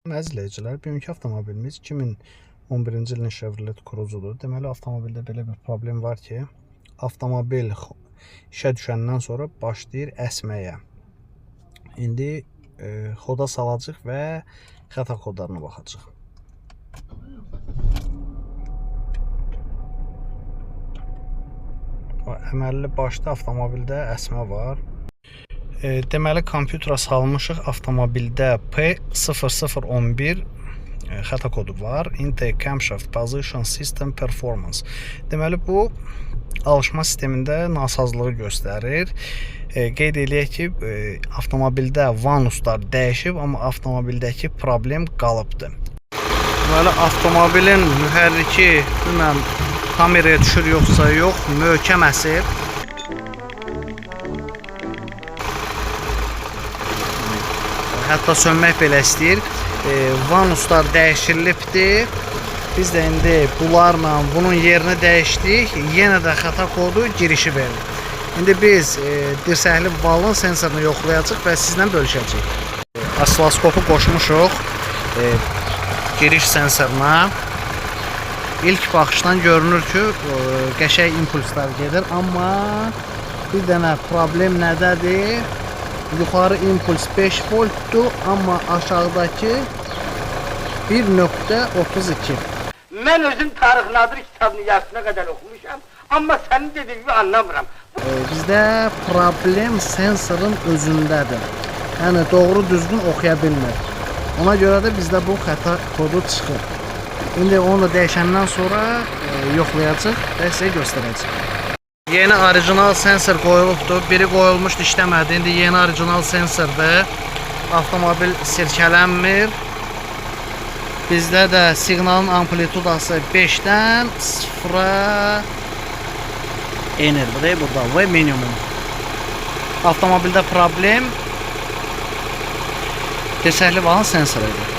Əzizləyicilər, bugünkü avtomobilimiz 2011-ci ilin Chevrolet Cruze'dur. Deməli, avtomobildə belə bir problem var ki, avtomobil işə düşəndən sonra başlayır əsməyə. İndi xoda salacaq və xəta kodlarına baxacaq. Əməlli başda avtomobildə əsmə var. Deməli, kompüterə salmışıq, avtomobildə P0011 xəta kodu var. Intake Camshaft Position System Performance. Deməli, bu alışma sistemində nasazlığı göstərir. Qeyd eləyək ki, avtomobildə vanuslar dəyişib, amma avtomobildəki problem qalıbdır. Deməli, avtomobilin mühərriki bilməm, kameraya düşür yoxsa yox, möhkəm əsir. Hətta sönmək belə istəyir. Vanuslar dəyişirilibdir. Biz də indi bunlarla bunun yerini dəyişdik. Yenə də xəta kodu girişi verir. İndi biz dirsəkli valın sensorunu yoxlayacaq və sizlə bölüşəcəyik. Osiloskopu qoşmuşuq giriş sensoruna. İlk baxışdan görünür ki, qəşəng impulslar gedir. Amma bir dənə problem nədədir? Yuxarı impuls 5 voltdur, amma aşağıdakı 1.32. Mən özüm Tarix Nadir kitabını yarısına qədər oxumuşam, amma sənin dediyini anlamıram. Bizdə problem sensorun özündədir. Yəni doğru düzgün oxuya bilmir. Ona görə də bizdə bu xəta kodu çıxır. İndi onu dəyişəndən sonra yoxlayacaq və sizə göstərəcək. Yeni orijinal sensor qoyulubdur. Biri qoyulmuşdu, işləmədi. İndi yeni orijinal sensordur. Avtomobil sirkələnmir. Bizdə də siqnalın amplitudası 5-dən 0-a enir. Bu da burada və minimum. Avtomobildə problem dirsəkli valın sensorudur.